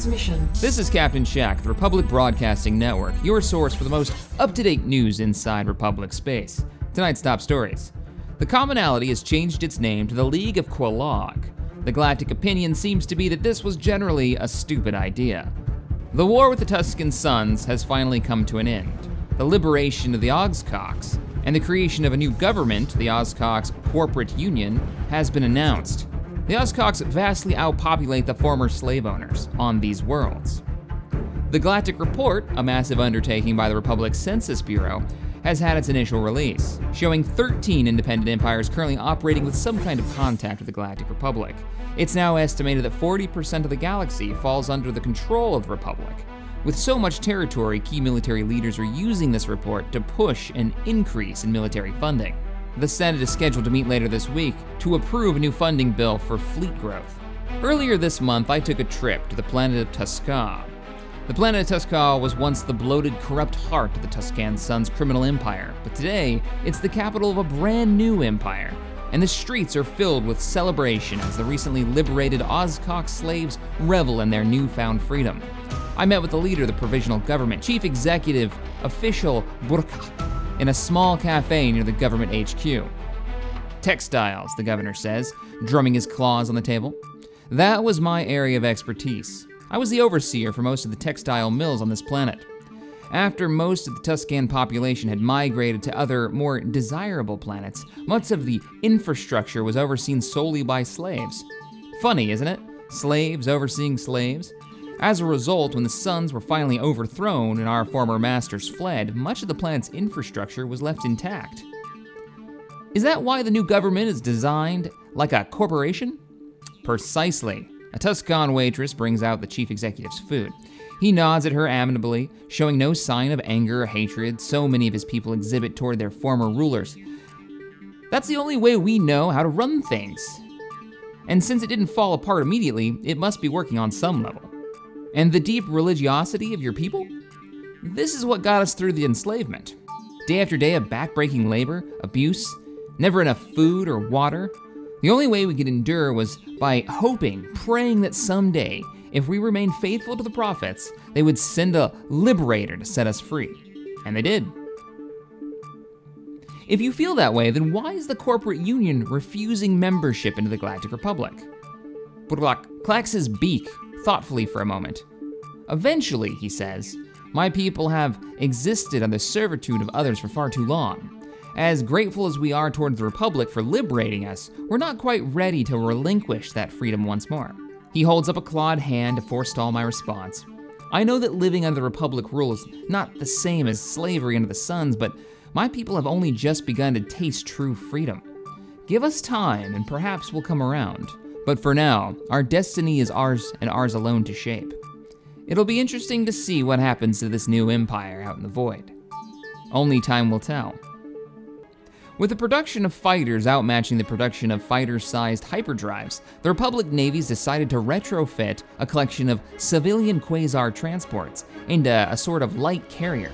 transmission. This is Captain Shack, the Republic Broadcasting Network, your source for the most up-to-date news inside Republic space. Tonight's top stories. The Commonality has changed its name to the League of Qualog. The galactic opinion seems to be that this was generally a stupid idea. The war with the Tuscan Suns has finally come to an end. The liberation of the Ozcox and the creation of a new government, the Ozcox Corporate Union, has been announced. The Ozcox vastly outpopulate the former slave owners on these worlds. The Galactic Report, a massive undertaking by the Republic's Census Bureau, has had its initial release, showing 13 independent empires currently operating with some kind of contact with the Galactic Republic. It's now estimated that 40% of the galaxy falls under the control of the Republic. With so much territory, key military leaders are using this report to push an increase in military funding. The Senate is scheduled to meet later this week to approve a new funding bill for fleet growth. Earlier this month, I took a trip to the planet of Tuscan. The planet of Tuscan was once the bloated, corrupt heart of the Tuscan Suns criminal empire, but today, it's the capital of a brand new empire, and the streets are filled with celebration as the recently liberated Ozcox slaves revel in their newfound freedom. I met with the leader of the provisional government, chief executive official Burka, in a small cafe near the government HQ. Textiles, the governor says, drumming his claws on the table. That was my area of expertise. I was the overseer for most of the textile mills on this planet. After most of the Tuscan population had migrated to other, more desirable planets, much of the infrastructure was overseen solely by slaves. Funny, isn't it? Slaves overseeing slaves? As a result, when the Suns were finally overthrown and our former masters fled, much of the planet's infrastructure was left intact. Is that why the new government is designed like a corporation? Precisely. A Tuscan waitress brings out the chief executive's food. He nods at her amiably, showing no sign of anger or hatred so many of his people exhibit toward their former rulers. That's the only way we know how to run things. And since it didn't fall apart immediately, it must be working on some level. And the deep religiosity of your people? This is what got us through the enslavement. Day after day of backbreaking labor, abuse, never enough food or water. The only way we could endure was by hoping, praying that someday, if we remained faithful to the prophets, they would send a liberator to set us free. And they did. If you feel that way, then why is the corporate union refusing membership into the Galactic Republic? Burlak clacks his beak thoughtfully for a moment. Eventually, he says, my people have existed under the servitude of others for far too long. As grateful as we are towards the Republic for liberating us, we're not quite ready to relinquish that freedom once more. He holds up a clawed hand to forestall my response. I know that living under the Republic rule is not the same as slavery under the Suns, but my people have only just begun to taste true freedom. Give us time and perhaps we'll come around. But for now, our destiny is ours and ours alone to shape. It'll be interesting to see what happens to this new empire out in the void. Only time will tell. With the production of fighters outmatching the production of fighter-sized hyperdrives, the Republic navies decided to retrofit a collection of civilian Quasar transports into a sort of light carrier.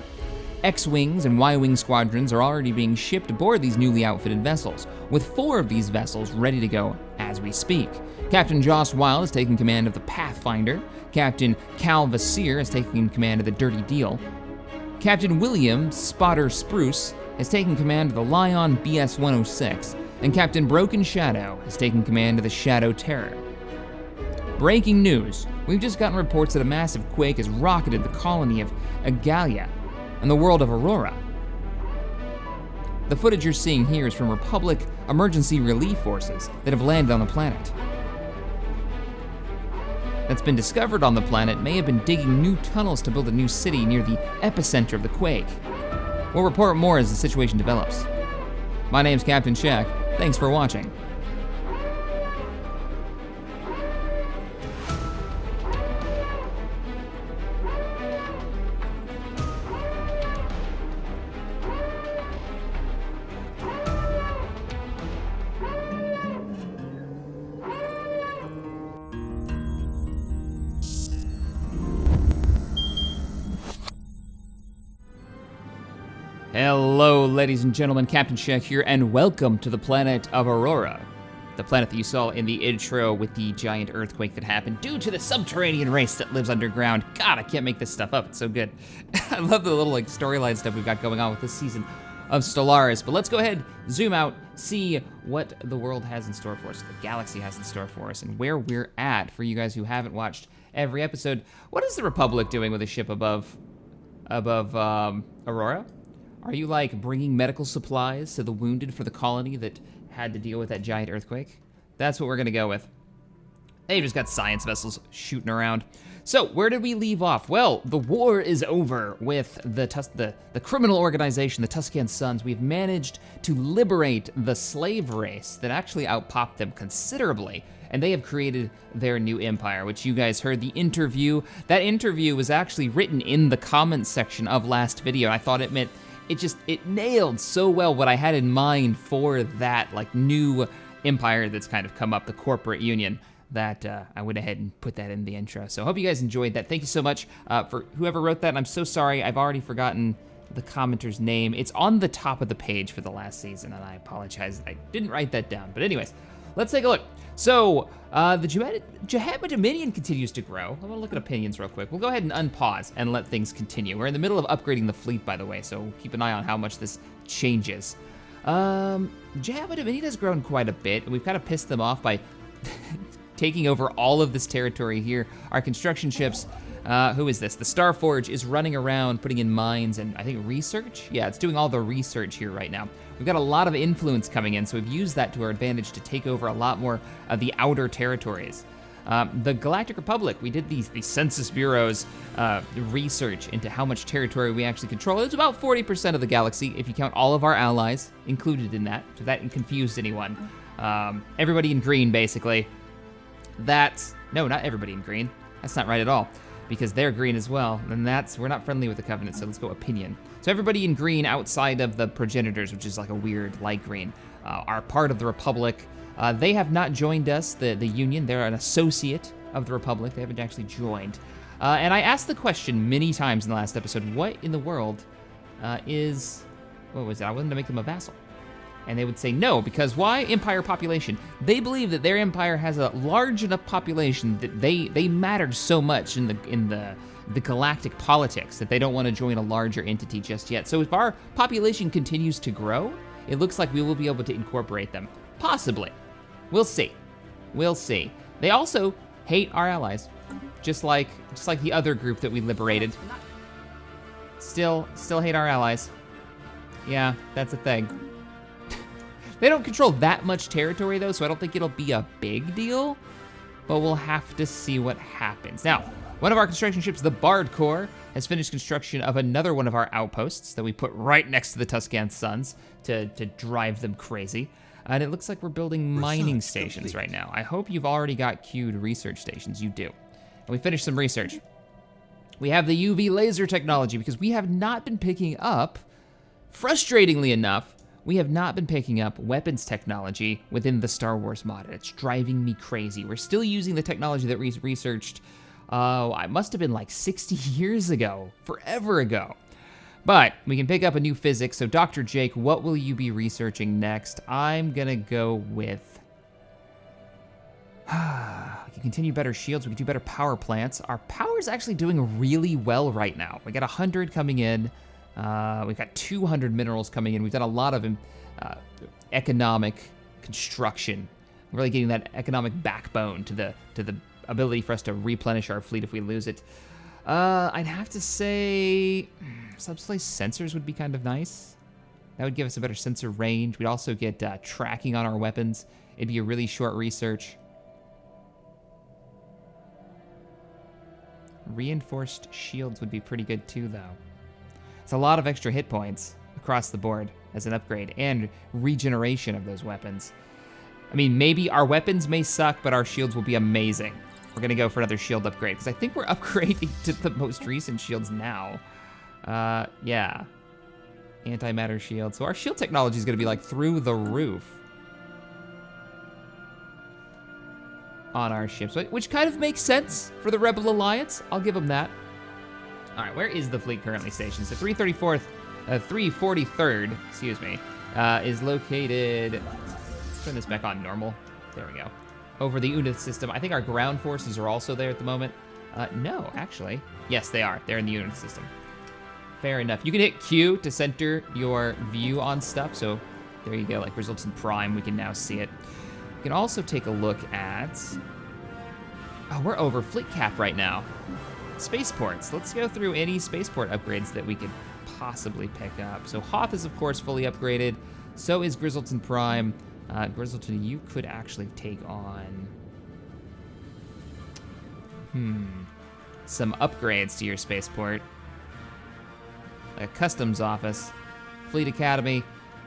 X-Wings and Y-Wing squadrons are already being shipped aboard these newly outfitted vessels, with 4 of these vessels ready to go as we speak. Captain Joss Wild is taking command of the Pathfinder, Captain Cal Vasir is taking command of the Dirty Deal, Captain William Spotter Spruce has taken command of the Lion BS-106, and Captain Broken Shadow has taken command of the Shadow Terror. Breaking news, we've just gotten reports that a massive quake has rocketed the colony of Agalia and the world of Aurora. The footage you're seeing here is from Republic emergency relief forces that have landed on the planet. That's been discovered on the planet may have been digging new tunnels to build a new city near the epicenter of the quake. We'll report more as the situation develops. My name's Captain Shack. Thanks for watching. Hello, ladies and gentlemen, Captain Shack here, and welcome to the planet of Aurora. the planet that you saw in the intro with the giant earthquake that happened due to the subterranean race that lives underground. God, I can't make this stuff up. It's so good. I love the little like storyline stuff we've got going on with this season of Stellaris. But let's go ahead, zoom out, see what the world has in store for us, the galaxy has in store for us, and where we're at. For you guys who haven't watched every episode, what is the Republic doing with a ship above Aurora? Are you like bringing medical supplies to the wounded for the colony that had to deal with that giant earthquake? That's what we're gonna go with. They just got science vessels shooting around. So where did we leave off? Well, the war is over with the criminal organization, the Tuscan Sons. We've managed to liberate the slave race that actually outpopped them considerably, and they have created their new empire, which you guys heard the interview. That interview was actually written in the comments section of last video. I thought it meant it nailed so well what I had in mind for that like new empire that's kind of come up, the corporate union, that I went ahead and put that in the intro. So I hope you guys enjoyed that. Thank you so much for whoever wrote that. And I'm so sorry, I've already forgotten the commenter's name. It's on the top of the page for the last season, and I apologize, I didn't write that down. But anyways, let's take a look. So the Jahaba Dominion continues to grow. I'm gonna look at opinions real quick. We'll go ahead and unpause and let things continue. We're in the middle of upgrading the fleet, by the way, so keep an eye on how much this changes. Jahaba Dominion has grown quite a bit, and we've kind of pissed them off by taking over all of this territory here. Our construction ships, who is this? The Starforge is running around putting in mines and I think research? Yeah, it's doing all the research here right now. We've got a lot of influence coming in, so we've used that to our advantage to take over a lot more of the outer territories. The Galactic Republic, we did the Census Bureau's research into how much territory we actually control. It's about 40% of the galaxy if you count all of our allies included in that, so that confused anyone. Everybody in green, basically. No, not everybody in green. That's not right at all, because they're green as well, and we're not friendly with the Covenant, so let's go opinion. So everybody in green outside of the progenitors, which is like a weird light green, are part of the Republic. They have not joined us, the Union. They're an associate of the Republic. They haven't actually joined. And I asked the question many times in the last episode, what in the world what was it? I wanted to make them a vassal. And they would say no, because why? Empire population. They believe that their empire has a large enough population that they matter so much in the galactic politics that they don't want to join a larger entity just yet. So if our population continues to grow, it looks like we will be able to incorporate them. Possibly. We'll see. We'll see. They also hate our allies, just like the other group that we liberated. Still hate our allies. Yeah, that's a thing. They don't control that much territory though, so I don't think it'll be a big deal, but we'll have to see what happens. Now, one of our construction ships, the Bard Corps, has finished construction of another one of our outposts that we put right next to the Tuscan Sons to drive them crazy. And it looks like we're building mining stations right now. I hope you've already got queued research stations. You do. And we finished some research. We have the UV laser technology because we have not been picking up, frustratingly enough, we have not been picking up weapons technology within the Star Wars mod. It's driving me crazy. We're still using the technology that we researched, it must have been like 60 years ago, forever ago. But we can pick up a new physics. So Dr. Jake, what will you be researching next? I'm gonna go with, we can continue better shields, we can do better power plants. Our power's actually doing really well right now. We got 100 coming in. We've got 200 minerals coming in. We've done a lot of economic construction, really getting that economic backbone to the ability for us to replenish our fleet if we lose it. I'd have to say subspace sensors would be kind of nice. That would give us a better sensor range. We'd also get tracking on our weapons. It'd be a really short research. Reinforced shields would be pretty good too, though. It's a lot of extra hit points across the board as an upgrade and regeneration of those weapons. I mean, maybe our weapons may suck, but our shields will be amazing. We're gonna go for another shield upgrade because I think we're upgrading to the most recent shields now. Yeah. Antimatter shield. So our shield technology is gonna be like through the roof on our ships, which kind of makes sense for the Rebel Alliance. I'll give them that. All right, where is the fleet currently stationed? So 343rd, excuse me, is located, let's turn this back on normal. There we go. Over the Unith system. I think our ground forces are also there at the moment. No, actually. Yes, they are. They're in the Unith system. Fair enough. You can hit Q to center your view on stuff. So there you go, like Grizzleton Prime. We can now see it. You can also take a look at... Oh, we're over fleet cap right now. Spaceports. Let's go through any spaceport upgrades that we could possibly pick up. So Hoth is, of course, fully upgraded. So is Grizzleton Prime. Grizzleton, you could actually take on some upgrades to your spaceport. Like a customs office, fleet academy.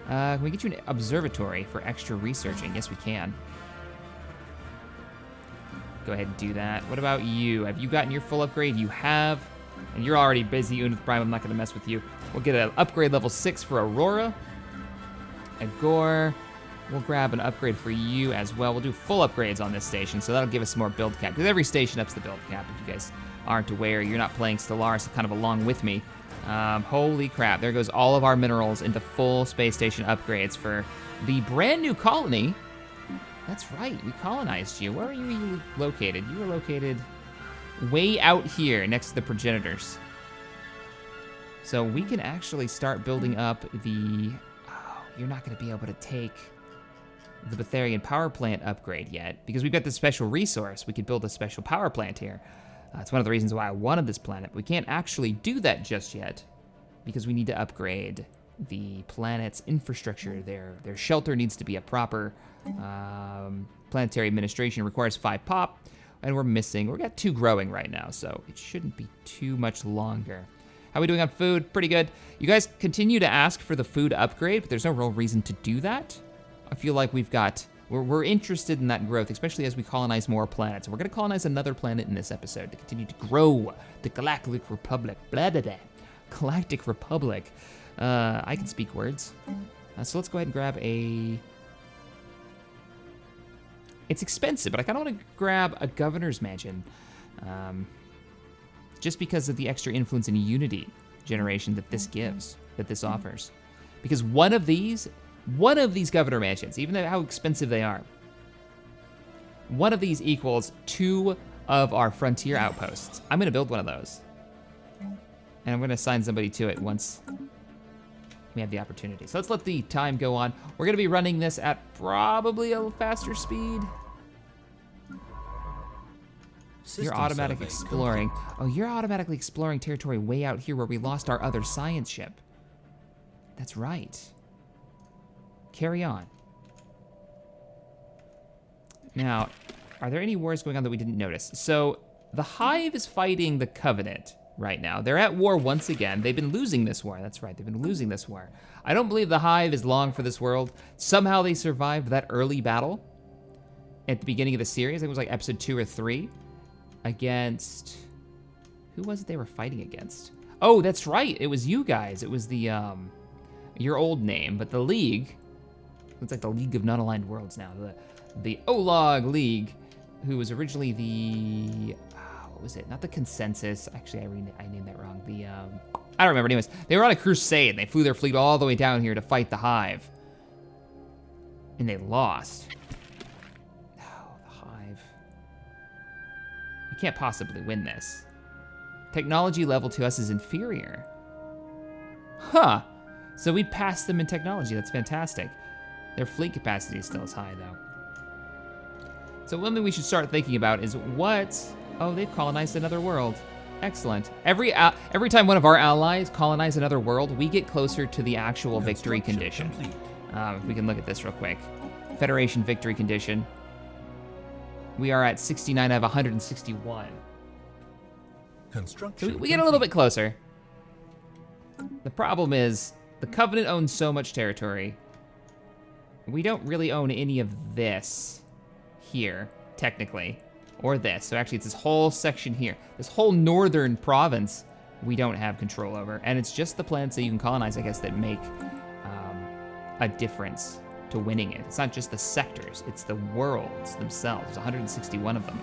Can we get you an observatory for extra researching? Yes, we can. Go ahead and do that. What about you? Have you gotten your full upgrade? You have. And you're already busy, Unith Prime. I'm not going to mess with you. We'll get an upgrade level 6 for Aurora. Agor. We'll grab an upgrade for you as well. We'll do full upgrades on this station, so that'll give us some more build cap. Because every station ups the build cap. If you guys aren't aware, you're not playing Stellaris kind of along with me. Holy crap. There goes all of our minerals into full space station upgrades for the brand new colony. That's right. We colonized you. Where are you located? You were located way out here next to the progenitors. So we can actually start building up the... Oh, you're not going to be able to take the Betharian power plant upgrade yet because we've got this special resource. We could build a special power plant here. That's one of the reasons why I wanted this planet. We can't actually do that just yet because we need to upgrade the planet's infrastructure. Their shelter needs to be a proper planetary administration. Requires 5 pop, and we've got 2 growing right now, so it shouldn't be too much longer. How are we doing on food? Pretty good. You guys continue to ask for the food upgrade, but there's no real reason to do that. I feel like we're interested in that growth, especially as we colonize more planets. We're going to colonize another planet in this episode to continue to grow the Galactic Republic. Blah, blah, blah. Galactic Republic. I can speak words. So let's go ahead and grab a... It's expensive, but I kind of want to grab a governor's mansion. Just because of the extra influence and unity generation that this gives, that this offers. Because one of these governor mansions, even though how expensive they are, one of these equals 2 of our frontier outposts. I'm gonna build one of those. And I'm gonna assign somebody to it once we have the opportunity. So let's let the time go on. We're gonna be running this at probably a faster speed. You're automatic exploring. Oh, you're automatically exploring territory way out here where we lost our other science ship. That's right. Carry on. Now, are there any wars going on that we didn't notice? So, the Hive is fighting the Covenant right now. They're at war once again. They've been losing this war. That's right, they've been losing this war. I don't believe the Hive is long for this world. Somehow they survived that early battle at the beginning of the series. I think it was like episode 2 or 3. Against... Who was it they were fighting against? Oh, that's right. It was you guys. It was the, your old name, but the League... Looks like the League of Non-Aligned Worlds now. The Olog League, who was originally the... what was it? Not the Consensus. Actually, I named that wrong. The, I don't remember. Anyways, they were on a crusade. They flew their fleet all the way down here to fight the Hive. And they lost. You can't possibly win this. Technology level to us is inferior. Huh. So we passed them in technology. That's fantastic. Their fleet capacity is still as high, though. So one thing we should start thinking about is what... Oh, they've colonized another world. Excellent. Every time one of our allies colonize another world, we get closer to the actual victory condition. If we can look at this real quick. Federation victory condition. We are at 69 out of 161. So we get a little bit closer. The problem is, the Covenant owns so much territory. We don't really own any of this here, technically, or this. So actually it's this whole section here. This whole northern province we don't have control over. And it's just the planets that you can colonize, I guess, that make a difference to winning it. It's not just the sectors, it's the worlds themselves. There's 161 of them.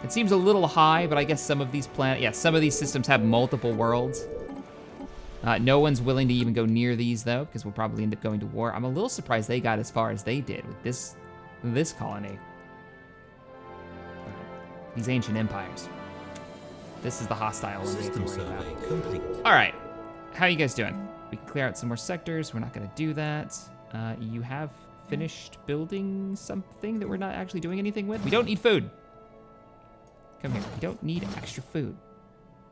It seems a little high, but I guess some of these some of these systems have multiple worlds. No one's willing to even go near these, though, because we'll probably end up going to war. I'm a little surprised they got as far as they did with this colony. These ancient empires. This is the hostile one we have to System worry survey about. complete. All right, how are you guys doing? We can clear out some more sectors. We're not going to do that. You have finished building something that we're not actually doing anything with. We don't need food. Come here. We don't need extra food.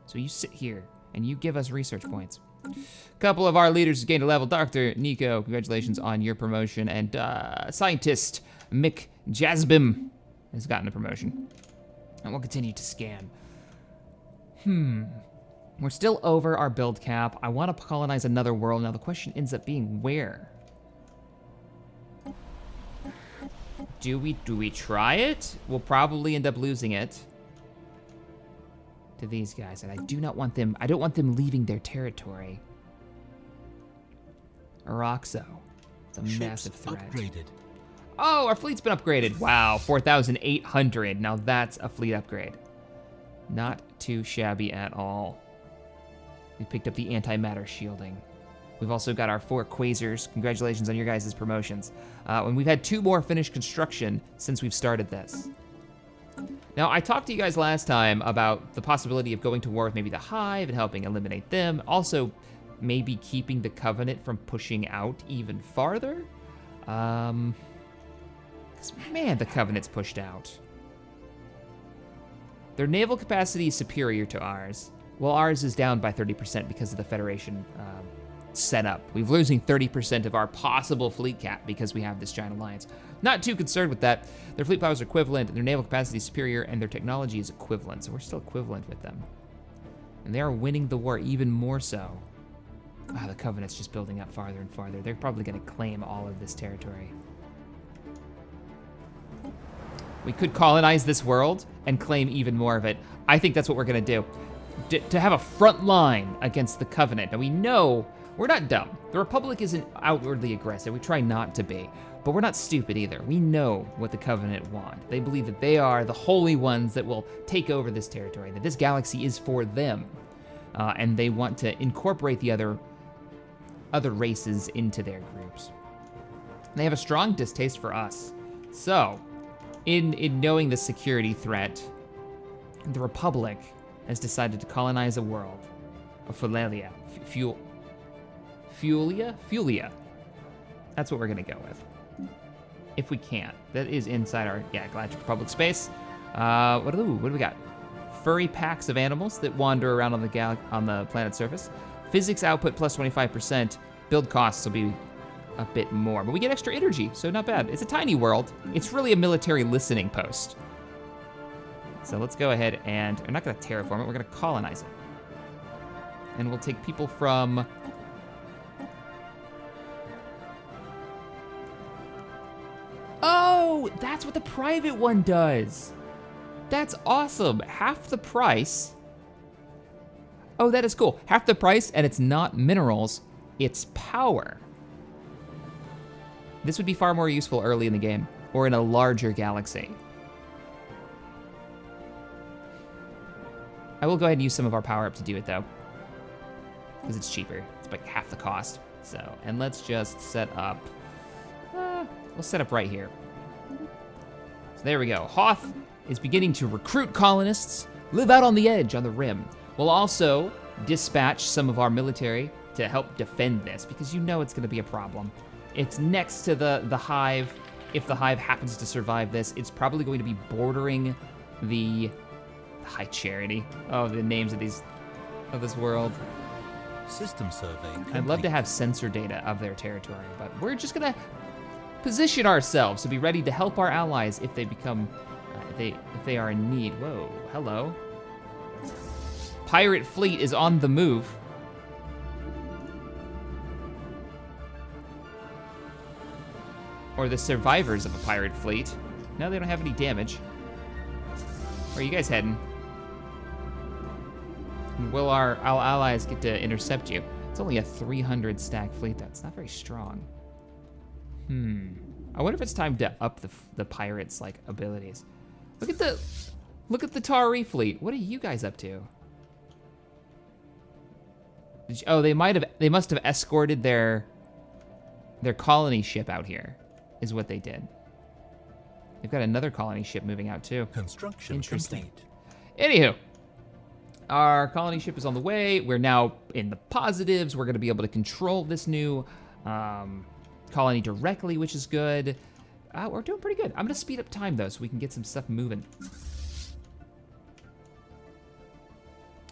So you sit here and you give us research points. A couple of our leaders gained a level. Dr. Nico, congratulations on your promotion. And scientist Mick Jasbim has gotten a promotion. And we'll continue to scan. We're still over our build cap. I want to colonize another world. Now the question ends up being where? Do we try it? We'll probably end up losing it to these guys, and I do not want them. I don't want them leaving their territory. Araxo. It's a massive threat. Upgraded. Oh, our fleet's been upgraded. Wow, 4,800. Now that's a fleet upgrade. Not too shabby at all. We picked up the antimatter shielding. We've also got our 4 Quasars. Congratulations on your guys' promotions. And we've had 2 more finished construction since we've started this. Now, I talked to you guys last time about the possibility of going to war with maybe the Hive and helping eliminate them. Also, maybe keeping the Covenant from pushing out even farther. 'Cause, man, the Covenant's pushed out. Their naval capacity is superior to ours. Well, ours is down by 30% because of the Federation setup. We're losing 30% of our possible fleet cap because we have this giant alliance. Not too concerned with that. Their fleet power is equivalent, their naval capacity is superior, and their technology is equivalent, so we're still equivalent with them. And they are winning the war even more so. Wow, the Covenant's just building up farther and farther. They're probably going to claim all of this territory. We could colonize this world and claim even more of it. I think that's what we're going to do. To have a front line against the Covenant. Now we know we're not dumb. The Republic isn't outwardly aggressive. We try not to be. But we're not stupid either. We know what the Covenant want. They believe that they are the holy ones that will take over this territory, that this galaxy is for them. And they want to incorporate the other races into their groups. They have a strong distaste for us. So, in knowing the security threat, the Republic has decided to colonize a world of Fulelia. Fulia. That's what we're gonna go with. If we can. That is inside our, Galactic Republic space. What do we got? Furry packs of animals that wander around on the planet's surface. Physics output plus 25%. Build costs will be a bit more, but we get extra energy, so not bad. It's a tiny world. It's really a military listening post. So let's go ahead and, we're not gonna terraform it, we're gonna colonize it. And we'll take people from, oh, that's what the private one does. That's awesome, half the price. Oh, that is cool, half the price, and it's not minerals, it's power. This would be far more useful early in the game, or in a larger galaxy. I will go ahead and use some of our power up to do it though, because it's cheaper. It's like half the cost. So, and let's just set up, we'll set up right here. So there we go. Hoth is beginning to recruit colonists, live out on the edge on the rim. We'll also dispatch some of our military to help defend this, because you know it's gonna be a problem. It's next to the Hive. If the Hive happens to survive this, it's probably going to be bordering the High Charity. Oh, the names of this world. System survey complete. I'd love to have sensor data of their territory, but we're just gonna position ourselves to be ready to help our allies if they become, if they are in need. Whoa, hello. Pirate fleet is on the move. Or the survivors of a pirate fleet. No, they don't have any damage. Where are you guys heading? Will our allies get to intercept you? It's only a 300 stack fleet. That's not very strong. I wonder if it's time to up the pirates' like abilities. Look at the Tari fleet. What are you guys up to? Oh, they must have escorted their colony ship out here, is what they did. They've got another colony ship moving out too. Construction Interesting. complete. Anywho, our colony ship is on the way. We're now in the positives. We're going to be able to control this new colony directly, which is good. We're doing pretty good. I'm going to speed up time, though, so we can get some stuff moving.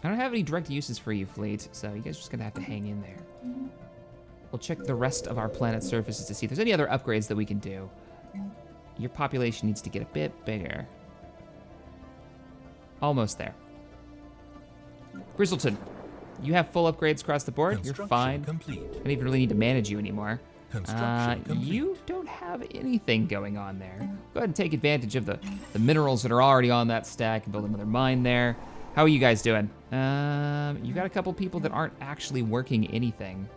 I don't have any direct uses for you, fleet, so you guys are just going to have to hang in there. We'll check the rest of our planet's surfaces to see if there's any other upgrades that we can do. Your population needs to get a bit bigger. Almost there. Grizzleton, you have full upgrades across the board. You're fine. Complete. I don't even really need to manage you anymore. Construction complete. You don't have anything going on there. Go ahead and take advantage of the minerals that are already on that stack and build another mine there. How are you guys doing? You got a couple people that aren't actually working anything.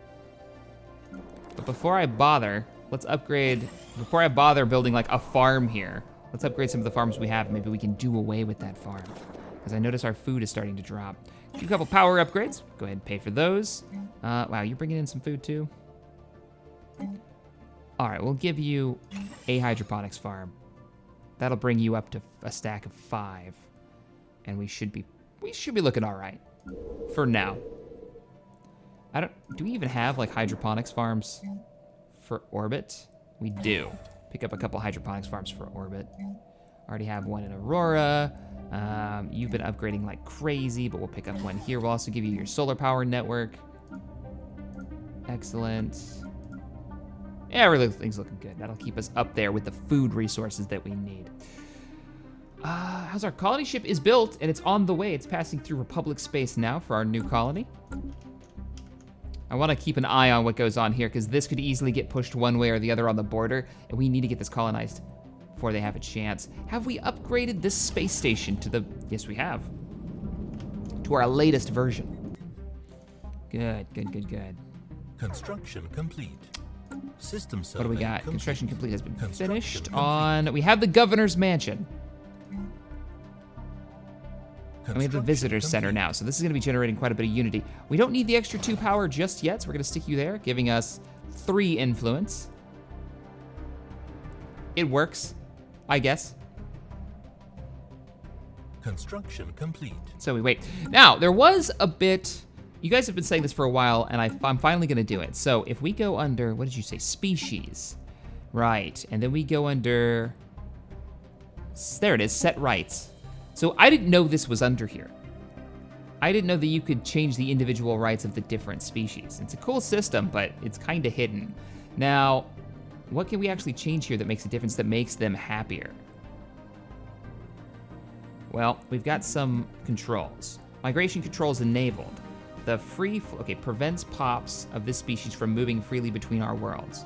But before I bother, let's upgrade. Before I bother building like a farm here, let's upgrade some of the farms we have. Maybe we can do away with that farm. Because I notice our food is starting to drop. Do a couple power upgrades. Go ahead and pay for those. Wow, you're bringing in some food too? All right, we'll give you a hydroponics farm. That'll bring you up to a stack of 5. And we should be looking all right for now. Do we even have like hydroponics farms for orbit? We do. Pick up a couple hydroponics farms for orbit. Already have one in Aurora. You've been upgrading like crazy, but we'll pick up one here. We'll also give you your solar power network. Excellent. Yeah, everything's looking good. That'll keep us up there with the food resources that we need. How's our colony ship is built, and it's on the way. It's passing through Republic space now for our new colony. I want to keep an eye on what goes on here, because this could easily get pushed one way or the other on the border, and we need to get this colonized before they have a chance. Have we upgraded this space station to the... Yes, we have. To our latest version. Good. Construction complete. System survey What do we got? complete. Construction complete has been Construction finished complete. on... We have the governor's mansion. And we have the Construction visitor center complete. now, so this is going to be generating quite a bit of unity. We don't need the extra 2 power just yet, so we're going to stick you there, giving us 3 influence. It works, I guess. Construction complete. So we wait. Now, there was a bit... You guys have been saying this for a while, and I'm finally going to do it. So if we go under... What did you say? Species. Right. And then we go under... There it is. Set rights. So I didn't know this was under here. I didn't know that you could change the individual rights of the different species. It's a cool system, but it's kind of hidden. Now, what can we actually change here that makes a difference, that makes them happier? Well, we've got some controls. Migration controls enabled. The prevents pops of this species from moving freely between our worlds.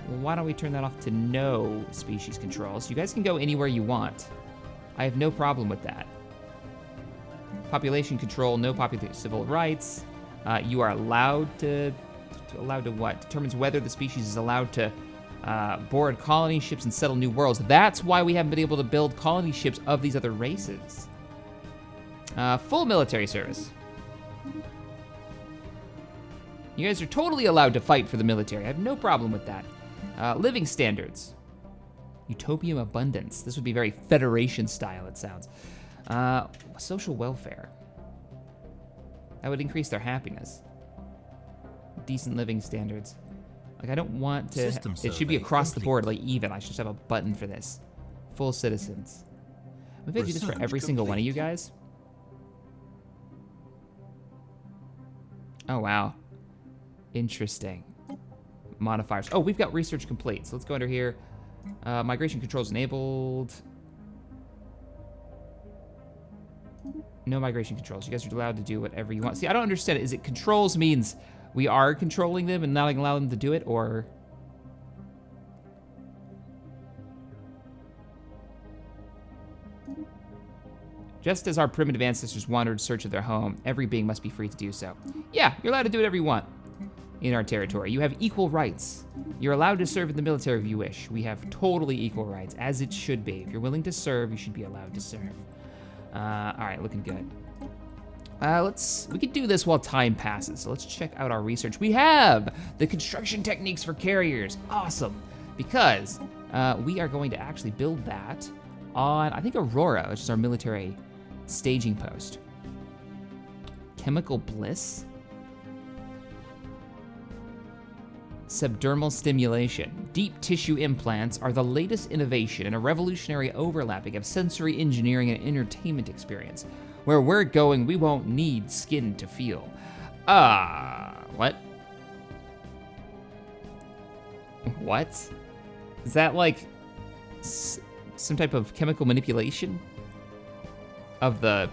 Well, why don't we turn that off to no species controls? You guys can go anywhere you want. I have no problem with that. Population control, no civil rights. You are allowed to what? Determines whether the species is allowed to board colony ships and settle new worlds. That's why we haven't been able to build colony ships of these other races. Full military service. You guys are totally allowed to fight for the military. I have no problem with that. Living standards. Utopian abundance. This would be very Federation style, it sounds. Social welfare. That would increase their happiness. Decent living standards. Like, I don't want to... System It should be survey across the complete. board, like even. I should just have a button for this. Full citizens. Maybe I do this for Research every single one of you complete. guys. Oh, wow. Interesting. Modifiers. Oh, we've got research complete. So let's go under here. Migration controls enabled. No migration controls. You guys are allowed to do whatever you want. See, I don't understand it. Is it controls means we are controlling them and not allowing them to do it, or... Just as our primitive ancestors wandered in search of their home, every being must be free to do so. Yeah, you're allowed to do whatever you want in our territory. You have equal rights. You're allowed to serve in the military if you wish. We have totally equal rights, as it should be. If you're willing to serve, you should be allowed to serve. All right, looking good. We could do this while time passes. So let's check out our research. We have the construction techniques for carriers. Awesome. Because We are going to actually build that on, I think, Aurora, which is our military staging post. Chemical bliss? Subdermal stimulation. Deep tissue implants are the latest innovation in a revolutionary overlapping of sensory engineering and entertainment experience. Where we're going, we won't need skin to feel. What? What? Is that like some type of chemical manipulation of the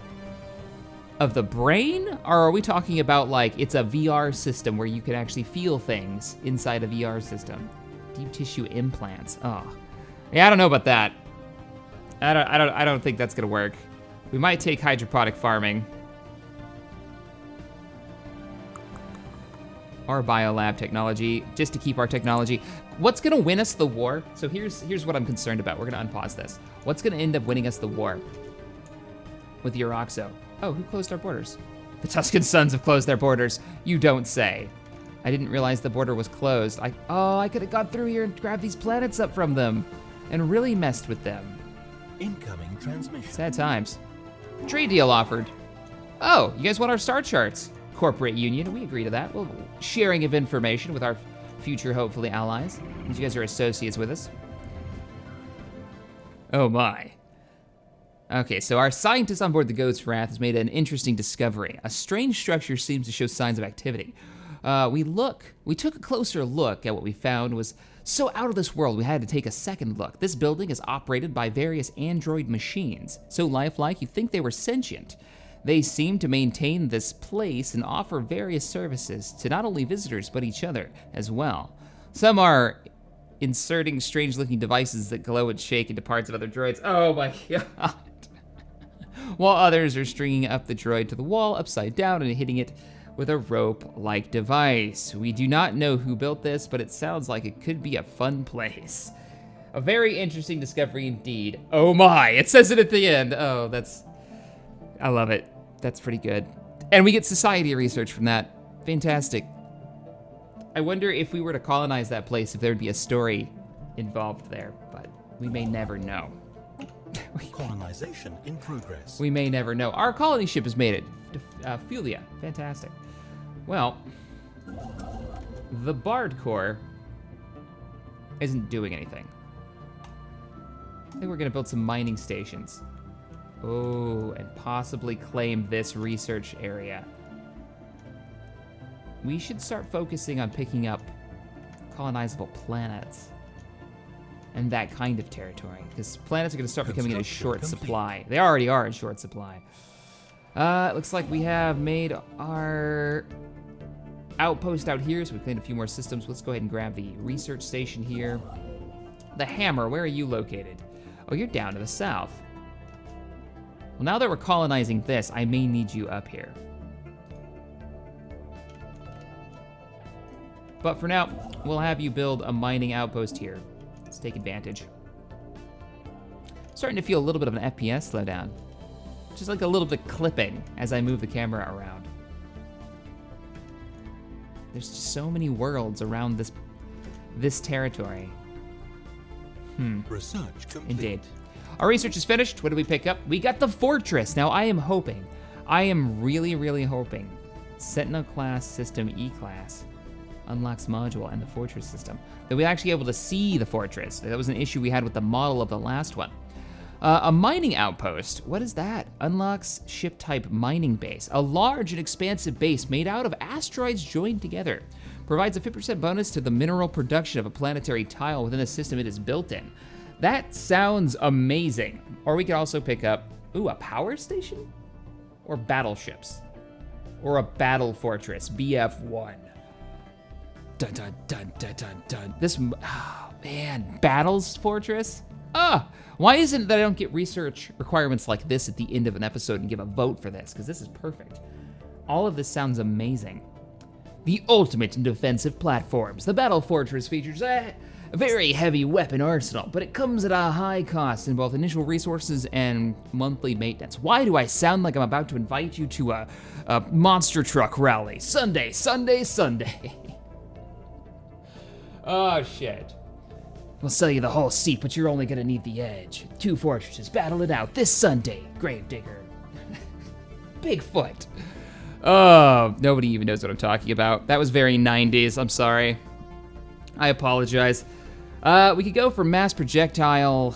brain? Or are we talking about like it's a VR system where you can actually feel things inside a VR system? Deep tissue implants. Oh, yeah, I don't know about that. I don't think that's gonna work. We might take hydroponic farming or biolab technology just to keep our technology. What's gonna win us the war? So here's what I'm concerned about. We're gonna unpause this. What's gonna end up winning us the war with Euroxo? Oh, who closed our borders? The Tuscan Sons have closed their borders. You don't say. I didn't realize the border was closed. I could have got through here and grabbed these planets up from them and really messed with them. Incoming transmission. Sad times. Trade deal offered. Oh, you guys want our star charts? Corporate union, we agree to that. Well, sharing of information with our future, hopefully, allies. Because you guys are associates with us. Oh my. Okay, so our scientist on board the Ghost Wrath has made an interesting discovery. A strange structure seems to show signs of activity. We took a closer look at what we found was so out of this world we had to take a second look. This building is operated by various android machines, so lifelike you'd think they were sentient. They seem to maintain this place and offer various services to not only visitors but each other as well. Some are inserting strange-looking devices that glow and shake into parts of other droids. Oh my god. While others are stringing up the droid to the wall upside down and hitting it with a rope-like device. We do not know who built this, but it sounds like it could be a fun place. A very interesting discovery indeed. Oh my, it says it at the end. Oh, I love it. That's pretty good. And we get society research from that. Fantastic. I wonder if we were to colonize that place, if there'd be a story involved there, but we may never know. Colonization in progress. We may never know. Our colony ship has made it. Fulia, fantastic. Well, the Bard Corps isn't doing anything. I think we're gonna build some mining stations. Oh, and possibly claim this research area. We should start focusing on picking up colonizable planets and that kind of territory, because planets are gonna start becoming in a short supply. They already are in short supply. It looks like we have made our outpost out here, so we cleaned a few more systems. Let's go ahead and grab the research station here. The Hammer, where are you located? Oh, you're down to the south. Well, now that we're colonizing this, I may need you up here. But for now, we'll have you build a mining outpost here. Let's take advantage. Starting to feel a little bit of an FPS slowdown. Just like a little bit clipping as I move the camera around. There's just so many worlds around this territory. Research complete. Indeed. Our research is finished. What did we pick up? We got the Fortress. Now I am really, really hoping Sentinel class system E-class unlocks module and the Fortress system, that we're actually able to see the Fortress. That was an issue we had with the model of the last one. A mining outpost, what is that? Unlocks ship type mining base. A large and expansive base made out of asteroids joined together. Provides a 50% bonus to the mineral production of a planetary tile within the system it is built in. That sounds amazing. Or we could also pick up, a power station? Or battleships. Or a battle fortress, BF1. Dun dun dun dun dun dun. This, oh man, Battles Fortress? Why isn't it that I don't get research requirements like this at the end of an episode and give a vote for this? Because this is perfect. All of this sounds amazing. The ultimate in defensive platforms. The Battle Fortress features a very heavy weapon arsenal, but it comes at a high cost in both initial resources and monthly maintenance. Why do I sound like I'm about to invite you to a monster truck rally? Sunday, Sunday, Sunday. Oh, shit. We'll sell you the whole seat, but you're only gonna need the edge. 2 fortresses, battle it out this Sunday, Gravedigger. Bigfoot. Oh, nobody even knows what I'm talking about. That was very 90s, I'm sorry. I apologize. We could go for mass projectile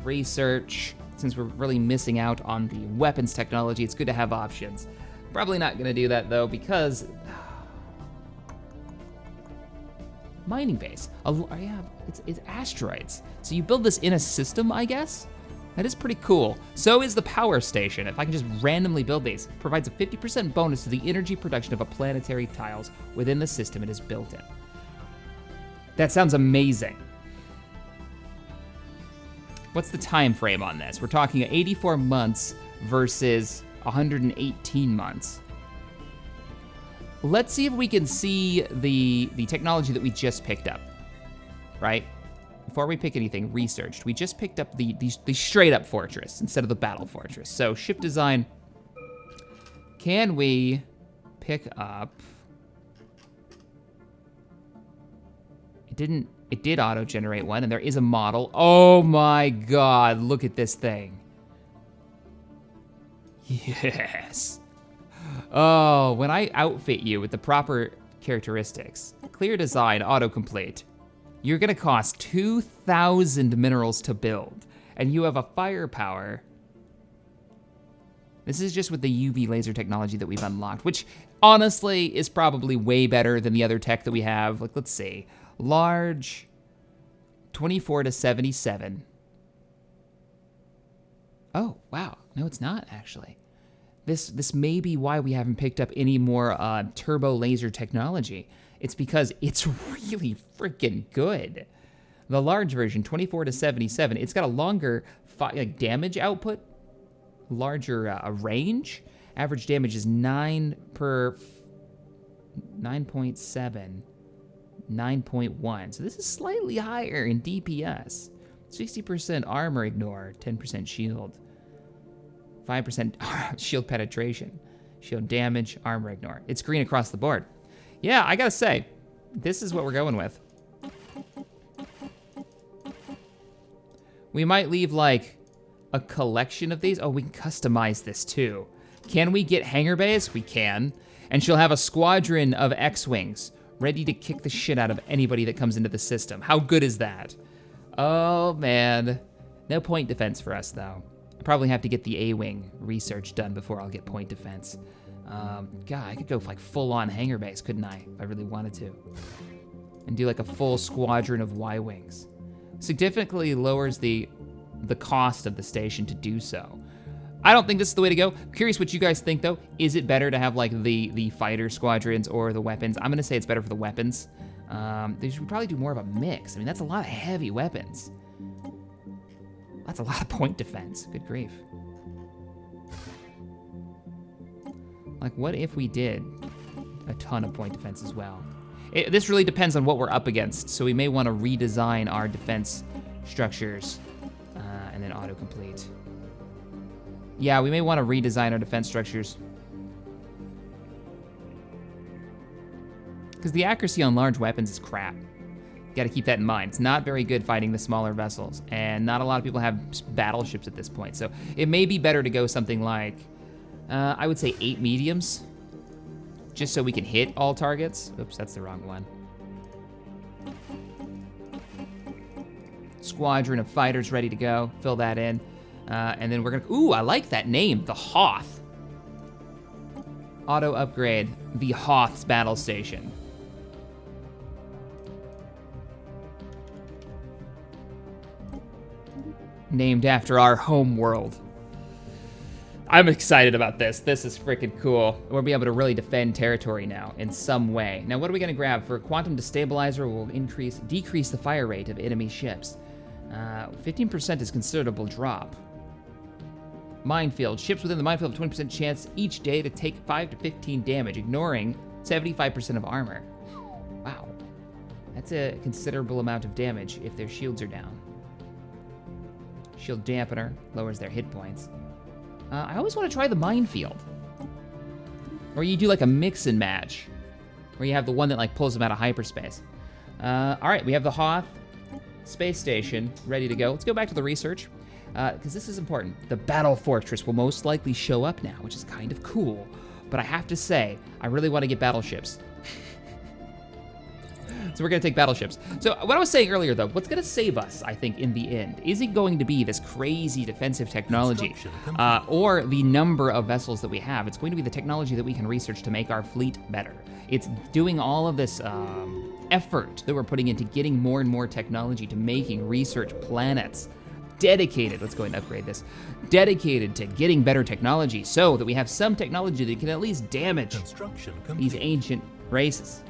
research. Since we're really missing out on the weapons technology, it's good to have options. Probably not gonna do that though, because mining base. Yeah, it's asteroids. So you build this in a system, I guess? That is pretty cool. So is the power station. If I can just randomly build these, provides a 50% bonus to the energy production of a planetary tiles within the system it is built in. That sounds amazing. What's the time frame on this? We're talking 84 months versus 118 months. Let's see if we can see the technology that we just picked up, right? Before we pick anything researched, we just picked up the straight up fortress instead of the battle fortress. So ship design, can we pick up, it did auto-generate one, and there is a model. Oh my God, look at this thing. Yes. Oh, when I outfit you with the proper characteristics, clear design, autocomplete, you're gonna cost 2,000 minerals to build, and you have a firepower. This is just with the UV laser technology that we've unlocked, which honestly is probably way better than the other tech that we have. Like, let's see. Large, 24 to 77. Oh, wow. No, it's not, actually. This may be why we haven't picked up any more turbo laser technology. It's because it's really freaking good. The large version, 24 to 77, it's got a longer damage output, larger range. Average damage is 9.7. 9.1, so this is slightly higher in DPS. 60% armor ignore, 10% shield, 5% shield penetration, shield damage, armor ignore. It's green across the board. Yeah, I gotta say, this is what we're going with. We might leave like a collection of these. Oh, we can customize this too. Can we get hangar bays? We can. And she'll have a squadron of X-Wings ready to kick the shit out of anybody that comes into the system. How good is that? Oh, man. No point defense for us, though. I probably have to get the A-Wing research done before I'll get point defense. God, I could go like full-on hangar base, couldn't I, if I really wanted to? And do like a full squadron of Y-Wings. Significantly lowers the cost of the station to do so. I don't think this is the way to go. Curious what you guys think, though. Is it better to have like the fighter squadrons or the weapons? I'm gonna say it's better for the weapons. They should probably do more of a mix. I mean, that's a lot of heavy weapons. That's a lot of point defense. Good grief. Like, what if we did a ton of point defense as well? This really depends on what we're up against, so we may want to redesign our defense structures and then autocomplete. Yeah, we may want to redesign our defense structures. Because the accuracy on large weapons is crap. You gotta keep that in mind. It's not very good fighting the smaller vessels, and not a lot of people have battleships at this point, so it may be better to go something like, I would say 8 mediums, just so we can hit all targets. Oops, that's the wrong one. Squadron of fighters ready to go, fill that in. And then we're gonna, ooh, I like that name, the Hoth. Auto upgrade, the Hoth's battle station. Named after our home world. I'm excited about this. This is freaking cool. We'll be able to really defend territory now in some way. Now, what are we gonna grab? For quantum destabilizer, will decrease the fire rate of enemy ships. 15% is considerable drop. Minefield. Ships within the minefield have 20% chance each day to take 5 to 15 damage, ignoring 75% of armor. Wow. That's a considerable amount of damage if their shields are down. Shield dampener lowers their hit points. I always want to try the minefield. Or you do like a mix and match, where you have the one that like pulls them out of hyperspace. All right, we have the Hoth. space station ready to go. Let's go back to the research, because this is important. The battle fortress will most likely show up now, which is kind of cool. But I have to say, I really want to get battleships. So we're going to take battleships. So what I was saying earlier, though, what's going to save us, I think, in the end, isn't going to be this crazy defensive technology or the number of vessels that we have. It's going to be the technology that we can research to make our fleet better. It's doing all of this effort that we're putting into getting more and more technology to making research planets dedicated, let's go ahead and upgrade this, dedicated to getting better technology so that we have some technology that can at least damage these ancient races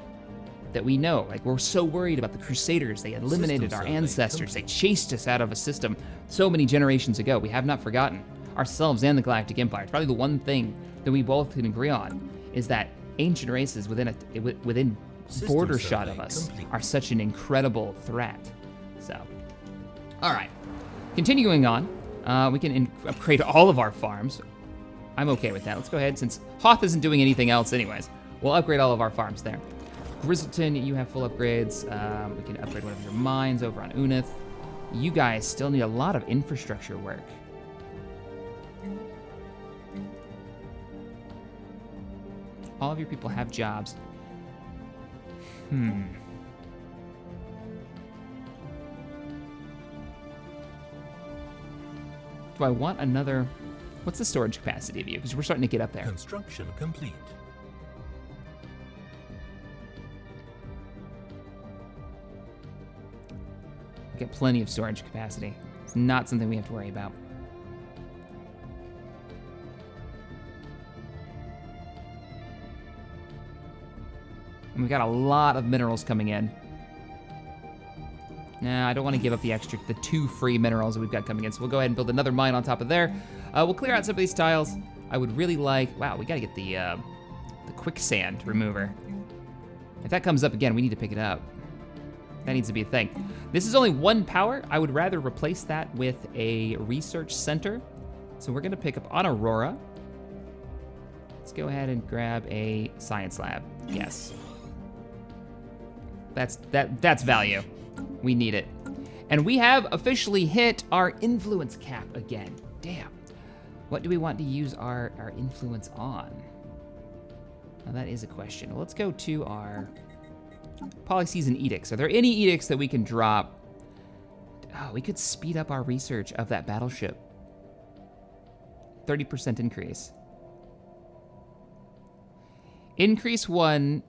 that we know. Like, we're so worried about the Crusaders. They eliminated our ancestors. They chased us out of a system so many generations ago. We have not forgotten ourselves and the Galactic Empire. It's probably the one thing that we both can agree on is that ancient races within border shot of us are such an incredible threat. So, all right. Continuing on, we can upgrade all of our farms. I'm okay with that. Let's go ahead, since Hoth isn't doing anything else anyways. We'll upgrade all of our farms there. Grizzleton, you have full upgrades. We can upgrade one of your mines over on Unith. You guys still need a lot of infrastructure work. All of your people have jobs. Do I want another... What's the storage capacity of you? Because we're starting to get up there. Construction complete. Get plenty of storage capacity. It's not something we have to worry about. And we got a lot of minerals coming in. Nah, I don't want to give up the 2 free minerals that we've got coming in, so we'll go ahead and build another mine on top of there. We'll clear out some of these tiles. I would really like... Wow, we gotta get the quicksand remover. If that comes up again, we need to pick it up. That needs to be a thing. This is only 1 power. I would rather replace that with a research center. So we're gonna pick up on Aurora. Let's go ahead and grab a science lab. Yes. That's value. We need it. And we have officially hit our influence cap again. Damn. What do we want to use our influence on? Now that is a question. Well, let's go to our policies and edicts. Are there any edicts that we can drop? Oh, we could speed up our research of that battleship. 30% increase. Increase 1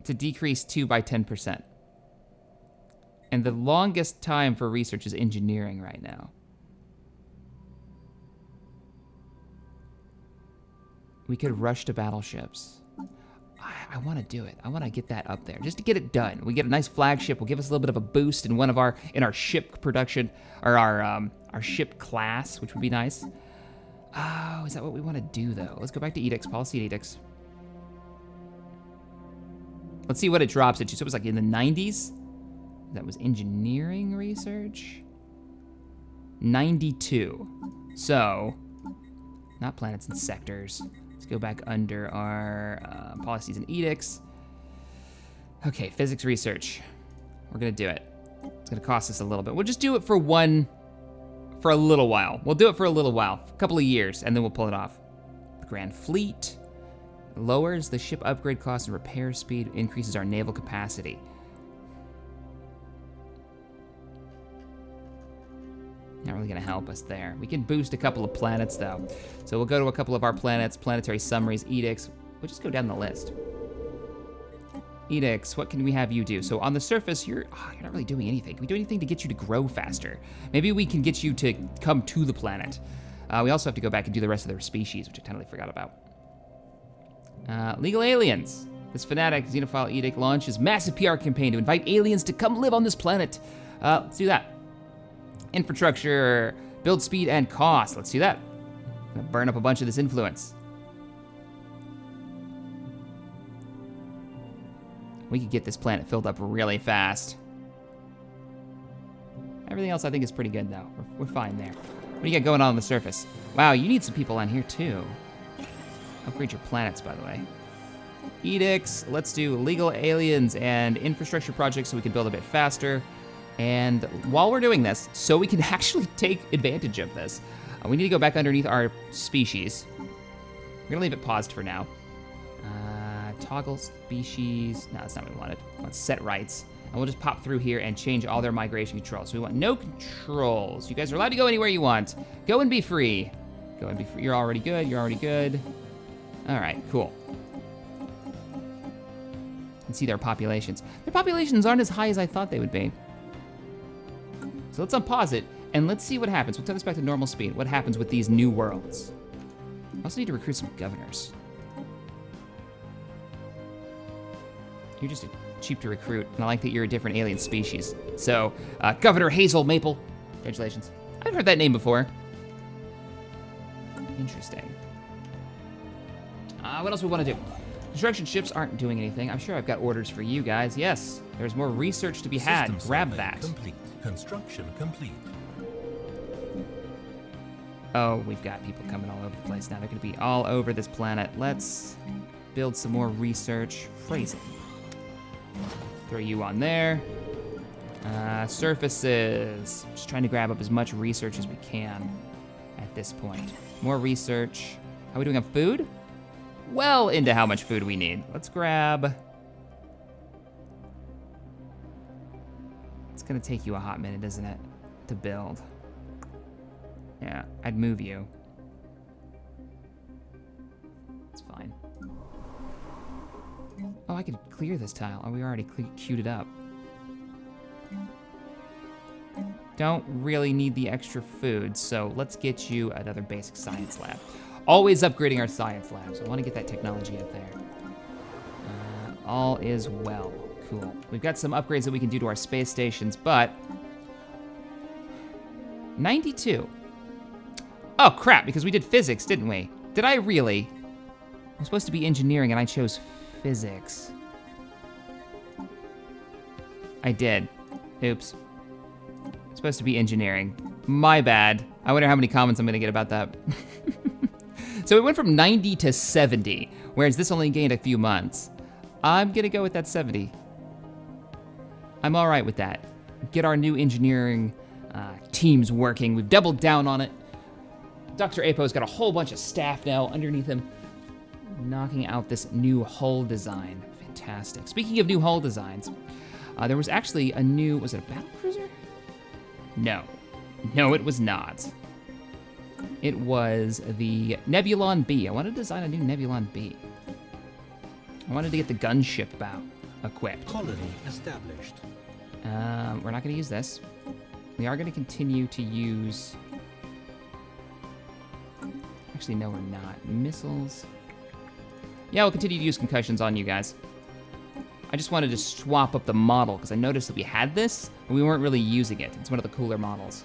to decrease 2 by 10%. And the longest time for research is engineering right now. We could rush to battleships. I want to do it. I want to get that up there just to get it done. We get a nice flagship. Will give us a little bit of a boost in our ship production, or our ship class, which would be nice. Oh, is that what we want to do though? Let's go back to edicts, policy and edicts. Let's see what it drops it to. So it was like in the 90s. That was engineering research. 92. So, not planets and sectors. Let's go back under our policies and edicts. Okay, physics research. We're gonna do it. It's gonna cost us a little bit. We'll just do it for a little while. We'll do it for a little while, a couple of years, and then we'll pull it off. The Grand Fleet lowers the ship upgrade cost and repair speed, increases our naval capacity. Not really gonna help us there. We can boost a couple of planets though. So we'll go to a couple of our planets, planetary summaries, edicts. We'll just go down the list. Edicts, what can we have you do? So on the surface, you're not really doing anything. Can we do anything to get you to grow faster? Maybe we can get you to come to the planet. We also have to go back and do the rest of their species, which I totally forgot about. Legal aliens. This fanatic xenophile edict launches massive PR campaign to invite aliens to come live on this planet. Let's do that. Infrastructure, build speed and cost. Let's do that. Gonna burn up a bunch of this influence. We could get this planet filled up really fast. Everything else I think is pretty good though. We're fine there. What do you got going on the surface? Wow, you need some people on here too. Upgrade your planets, by the way. edicts. Let's do legal aliens and infrastructure projects so we can build a bit faster. And while we're doing this, so we can actually take advantage of this, we need to go back underneath our species. We're gonna leave it paused for now. Toggle species. No, that's not what we wanted. Let's set rights. And we'll just pop through here and change all their migration controls. So we want no controls. You guys are allowed to go anywhere you want. Go and be free. Go and be free. You're already good. You're already good. All right, cool. And see their populations. Their populations aren't as high as I thought they would be. So let's unpause it and let's see what happens. We'll turn this back to normal speed. What happens with these new worlds? I also need to recruit some governors. You're just cheap to recruit, and I like that you're a different alien species. So, Governor Hazel Maple, congratulations. I've heard that name before. Interesting. What else we want to do? Construction ships aren't doing anything. I'm sure I've got orders for you guys. Yes, there's more research to be had. System Grab survey that. Complete. Construction complete. Oh, we've got people coming all over the place now. They're going to be all over this planet. Let's build some more research. Phrasing. Throw you on there. Surfaces. Just trying to grab up as much research as we can at this point. More research. How are we doing on food? Well into how much food we need. Let's grab... It's gonna take you a hot minute, isn't it, to build? Yeah, I'd move you. It's fine. Oh, I could clear this tile. Oh, we already queued it up. Don't really need the extra food, so let's get you another basic science lab. Always upgrading our science labs. I want to get that technology up there. All is well. Cool. We've got some upgrades that we can do to our space stations, but 92. Oh, crap, because we did physics, didn't we? Did I really? I'm supposed to be engineering, and I chose physics. I did. Oops. It's supposed to be engineering. My bad. I wonder how many comments I'm gonna get about that. So it went from 90 to 70, whereas this only gained a few months. I'm gonna go with that 70. I'm all right with that. Get our new engineering teams working. We've doubled down on it. Dr. Apo's got a whole bunch of staff now underneath him, knocking out this new hull design. Fantastic. Speaking of new hull designs, there was actually a new, was it a battlecruiser? No. No, it was not. It was the Nebulon B. I wanted to design a new Nebulon B. I wanted to get the gunship bow equipped. Colony established. We're not gonna use this. We are gonna continue to use... Actually, no, we're not. Missiles. Yeah, we'll continue to use concussions on you guys. I just wanted to swap up the model because I noticed that we had this, but we weren't really using it. It's one of the cooler models.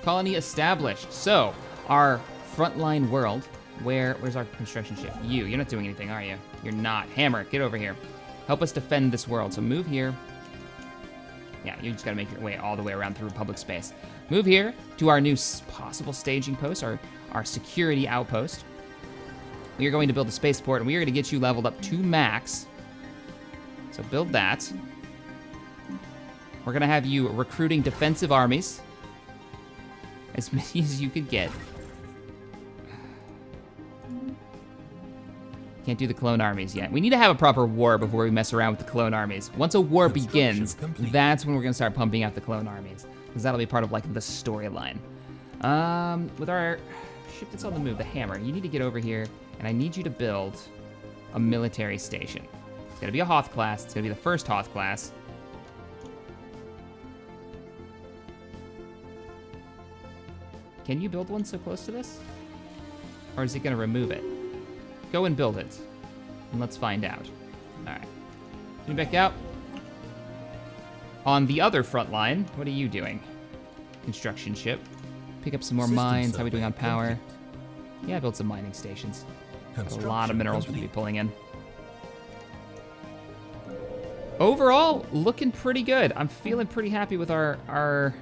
Colony established. So, our frontline world, where's our construction ship? You're not doing anything, are you? You're not. Hammer, get over here. Help us defend this world. So move here. Yeah, you just gotta make your way all the way around through public space. Move here to our new possible staging post, our security outpost. We are going to build a spaceport, and we are gonna get you leveled up to max. So build that. We're gonna have you recruiting defensive armies. As many as you could get. Can't do the clone armies yet. We need to have a proper war before we mess around with the clone armies. Once a war begins, that's when we're gonna start pumping out the clone armies. Because that'll be part of like the storyline. With our ship that's on the move, the Hammer, you need to get over here, and I need you to build a military station. It's gonna be a Hoth class. It's gonna be the first Hoth class. Can you build one so close to this? Or is it gonna remove it? Go and build it, and let's find out. All right, move back out. On the other front line, what are you doing? Construction ship. Pick up some more mines. How are we doing on power? Yeah, build some mining stations. Got a lot of minerals we're gonna be pulling in. Overall, looking pretty good. I'm feeling pretty happy with our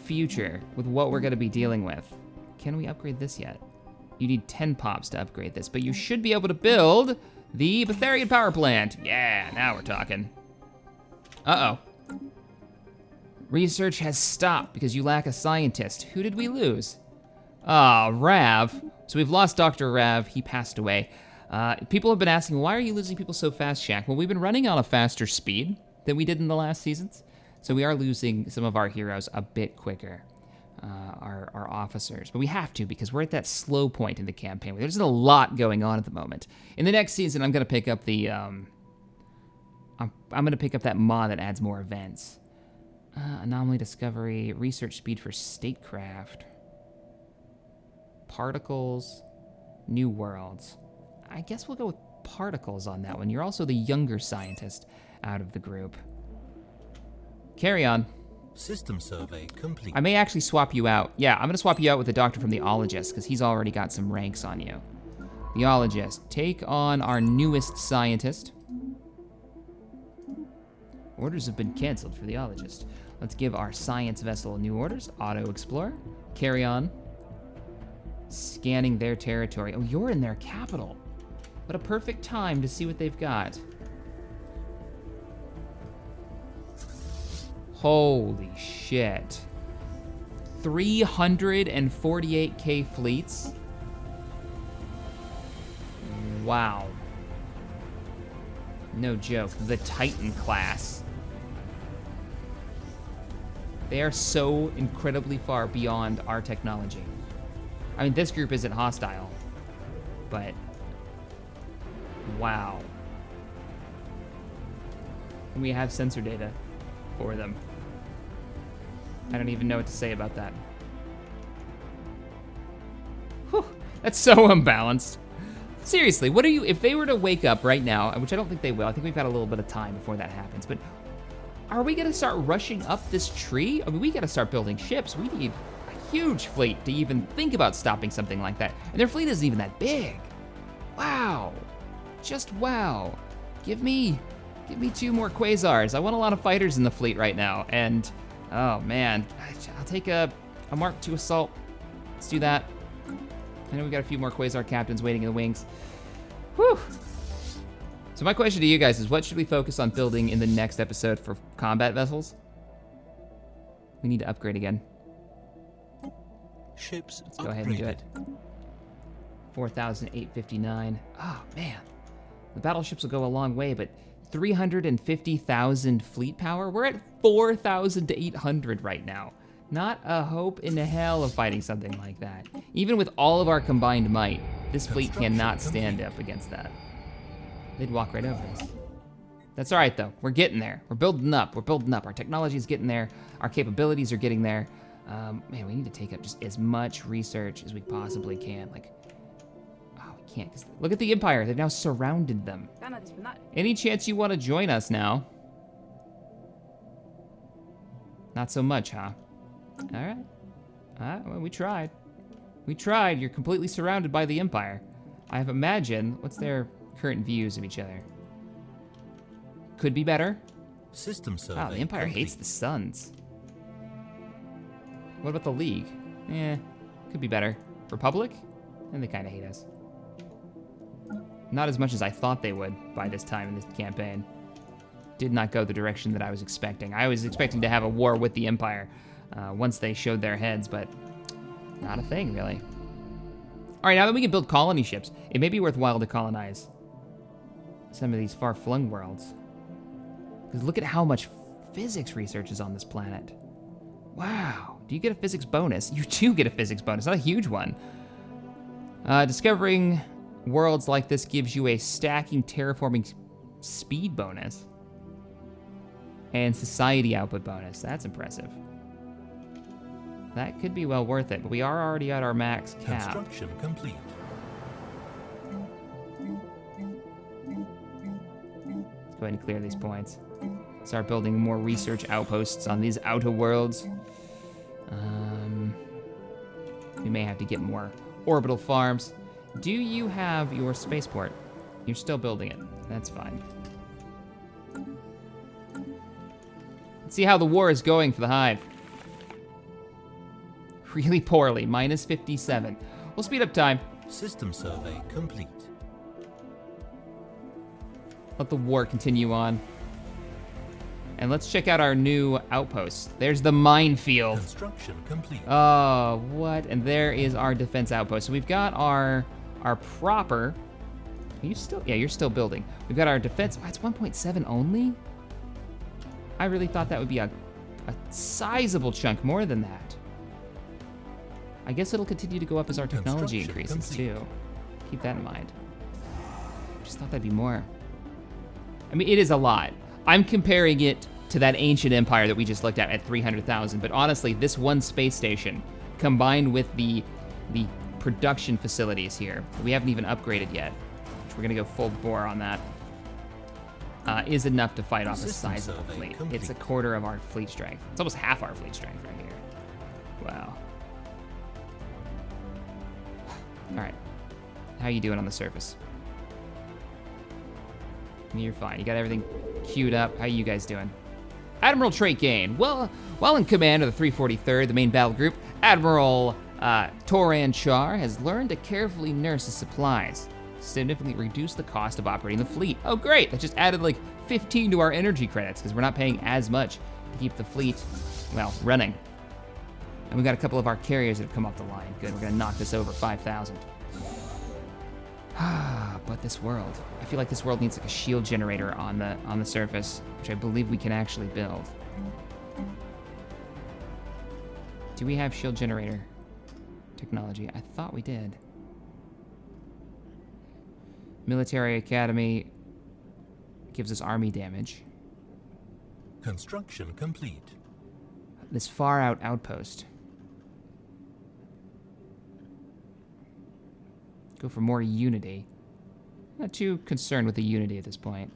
future, with what we're gonna be dealing with. Can we upgrade this yet? You need 10 pops to upgrade this, but you should be able to build the Betharian power plant. Yeah, now we're talking. Uh-oh. Research has stopped because you lack a scientist. Who did we lose? Ah, Rav. So we've lost Dr. Rav. He passed away. People have been asking, why are you losing people so fast, Shaq? Well, we've been running on a faster speed than we did in the last seasons. So we are losing some of our heroes a bit quicker, our officers. But we have to because we're at that slow point in the campaign. There's a lot going on at the moment. In the next season, I'm going to pick up the... I'm going to pick up that mod that adds more events. Anomaly discovery, research speed for statecraft. Particles, new worlds. I guess we'll go with particles on that one. You're also the younger scientist out of the group. Carry on. System survey complete. I may actually swap you out. Yeah, I'm gonna swap you out with the doctor from the ologist because he's already got some ranks on you. The ologist, take on our newest scientist. Orders have been canceled for the ologist. Let's give our science vessel new orders. Auto Explorer. Carry on. Scanning their territory. Oh, you're in their capital. What a perfect time to see what they've got. Holy shit. 348k fleets. Wow. No joke. The Titan class. They are so incredibly far beyond our technology. I mean, this group isn't hostile, but wow. And we have sensor data for them. I don't even know what to say about that. Whew, that's so unbalanced. Seriously, what are you, if they were to wake up right now, which I don't think they will, I think we've got a little bit of time before that happens, but are we gonna start rushing up this tree? I mean, we gotta start building ships. We need a huge fleet to even think about stopping something like that. And their fleet isn't even that big. Wow, just wow. Give me 2 more Quasars. I want a lot of fighters in the fleet right now. And, oh man, I'll take a Mark II assault. Let's do that. I know we got a few more Quasar captains waiting in the wings. Whew. So my question to you guys is, what should we focus on building in the next episode for combat vessels? We need to upgrade again. Ships Let's go ahead and do it. 4,859. Oh man, the battleships will go a long way, but 350,000 fleet power? We're at 4,800 right now. Not a hope in hell of fighting something like that. Even with all of our combined might, this fleet cannot stand up against that. They'd walk right over us. That's all right though, we're getting there. We're building up, Our technology is getting there. Our capabilities are getting there. Man, we need to take up just as much research as we possibly can. Like, oh, we can't, 'cause look at the Empire, they've now surrounded them. Any chance you want to join us now? Not so much, huh? All right. Well, we tried. You're completely surrounded by the Empire. I have imagined, what's their current views of each other? Could be better. System survey. Wow, the Empire hates the Suns. What about the League? Could be better. Republic? And they kind of hate us. Not as much as I thought they would by this time in this campaign. Did not go the direction that I was expecting. I was expecting to have a war with the Empire once they showed their heads, but not a thing, really. All right, now that we can build colony ships, it may be worthwhile to colonize some of these far-flung worlds. Because look at how much physics research is on this planet. Wow, do you get a physics bonus? You do get a physics bonus, not a huge one. Discovering worlds like this gives you a stacking terraforming speed bonus. And society output bonus, that's impressive. That could be well worth it, but we are already at our max cap. Construction complete. Let's go ahead and clear these points. Start building more research outposts on these outer worlds. We may have to get more orbital farms. Do you have your spaceport? You're still building it. That's fine. Let's see how the war is going for the Hive. Really poorly, minus 57. We'll speed up time. System survey complete. Let the war continue on. And let's check out our new outpost. There's the minefield. Construction complete. Oh, what? And there is our defense outpost. So we've got our proper. Are you still? Yeah, you're still building. We've got our defense. Oh, it's 1.7 only? I really thought that would be a sizable chunk more than that. I guess it'll continue to go up as our technology increases too. Keep that in mind. Just thought that'd be more. I mean, it is a lot. I'm comparing it to that ancient empire that we just looked at 300,000, but honestly, this one space station, combined with the production facilities here, that we haven't even upgraded yet, which we're gonna go full bore on that, is enough to fight off a sizable fleet. It's a quarter of our fleet strength. It's almost half our fleet strength right here. Wow. All right, how you doing on the surface? You're fine. You got everything queued up. How you guys doing? Admiral Trait Gain. Well, while in command of the 343rd, the main battle group, Admiral Toran Char has learned to carefully nurse his supplies, significantly reduce the cost of operating the fleet. Oh, great! That just added like 15 to our energy credits because we're not paying as much to keep the fleet, well, running. And we got a couple of our carriers that have come off the line. Good. We're gonna knock this over 5,000. But this world, I feel like this world needs like a shield generator on the surface, which I believe we can actually build. Do we have shield generator technology? I thought we did. Military Academy gives us army damage. Construction complete. This far out outpost. Go for more unity. Not too concerned with the unity at this point.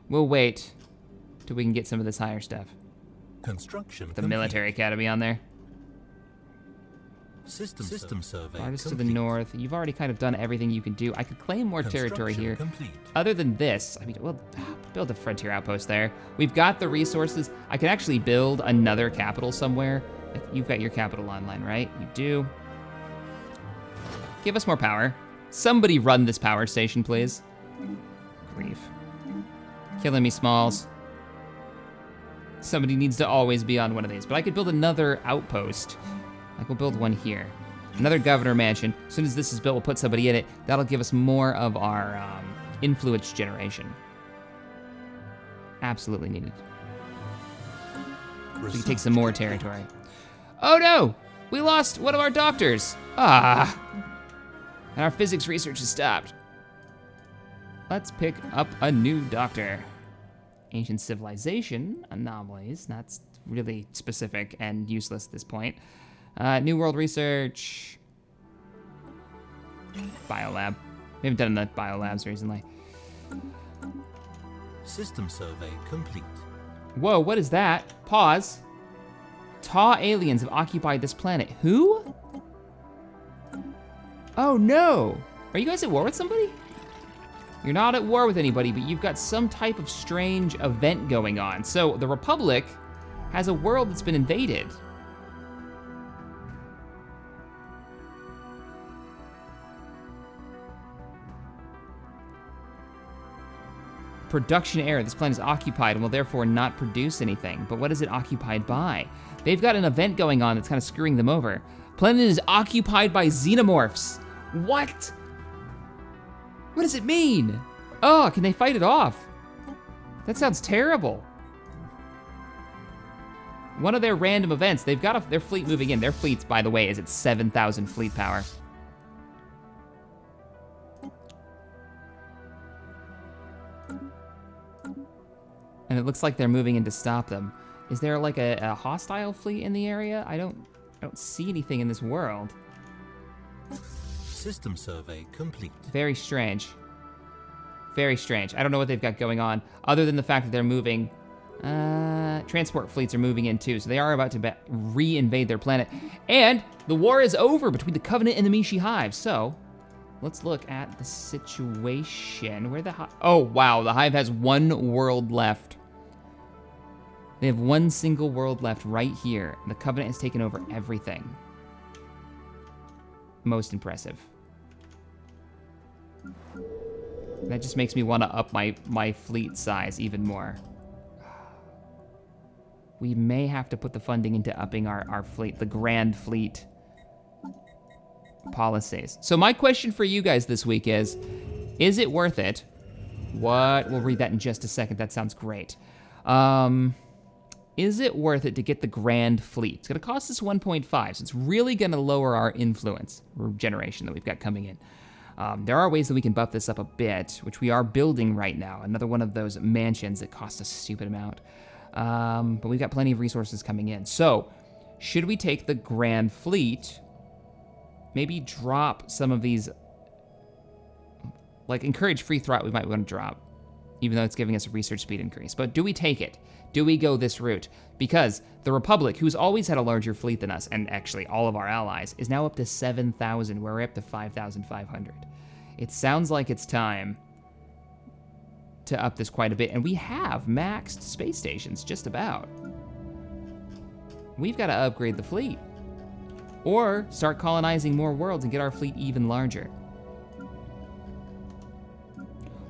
We'll wait till we can get some of this higher stuff. Construction The complete. military academy on there. System survey Farthest to the complete. north. You've already kind of done everything you can do. I could claim more territory Construction here. complete. Other than this, I mean, we'll build a frontier outpost there. We've got the resources. I can actually build another capital somewhere. Like, you've got your capital online, right? You do. Give us more power. Somebody run this power station, please. Grief. Killing me, Smalls. Somebody needs to always be on one of these. But I could build another outpost. Like, we'll build one here. Another governor mansion. As soon as this is built, we'll put somebody in it. That'll give us more of our influence generation. Absolutely needed. So we can take some more territory. Oh no! We lost one of our doctors! Ah! And our physics research has stopped. Let's pick up a new doctor. Ancient civilization anomalies. That's really specific and useless at this point. New world research. Biolab. We haven't done the biolabs recently. System survey complete. Whoa, what is that? Pause. Taw aliens have occupied this planet. Who? Oh no! Are you guys at war with somebody? You're not at war with anybody, but you've got some type of strange event going on. So the Republic has a world that's been invaded. Production error. This planet is occupied and will therefore not produce anything. But what is it occupied by? They've got an event going on that's kind of screwing them over. Planet is occupied by xenomorphs. What? What does it mean? Oh, can they fight it off? That sounds terrible. One of their random events, they've got their fleet moving in. Their fleet, by the way, is at 7,000 fleet power. And it looks like they're moving in to stop them. Is there like a hostile fleet in the area? I don't see anything in this world. System survey complete. Very strange. Very strange. I don't know what they've got going on, other than the fact that they're moving. Transport fleets are moving in too, so they are about to re-invade their planet. And the war is over between the Covenant and the Mishi Hive. So let's look at the situation. Where the Hive? Oh wow, the Hive has one world left. They have one single world left right here. The Covenant has taken over everything. Most impressive. That just makes me want to up my fleet size even more. We may have to put the funding into upping our fleet, the Grand Fleet policies. So my question for you guys this week is it worth it? What? We'll read that in just a second. That sounds great. Is it worth it to get the Grand Fleet? It's going to cost us 1.5, so it's really going to lower our influence generation that we've got coming in. There are ways that we can buff this up a bit, which we are building right now. Another one of those mansions that cost a stupid amount. But we've got plenty of resources coming in. So, should we take the Grand Fleet, maybe drop some of these, like encourage free thought we might want to drop, even though it's giving us a research speed increase. But do we take it? Do we go this route? Because the Republic, who's always had a larger fleet than us, and actually all of our allies, is now up to 7,000, where we're up to 5,500. It sounds like it's time to up this quite a bit, and we have maxed space stations, just about. We've got to upgrade the fleet. Or start colonizing more worlds and get our fleet even larger.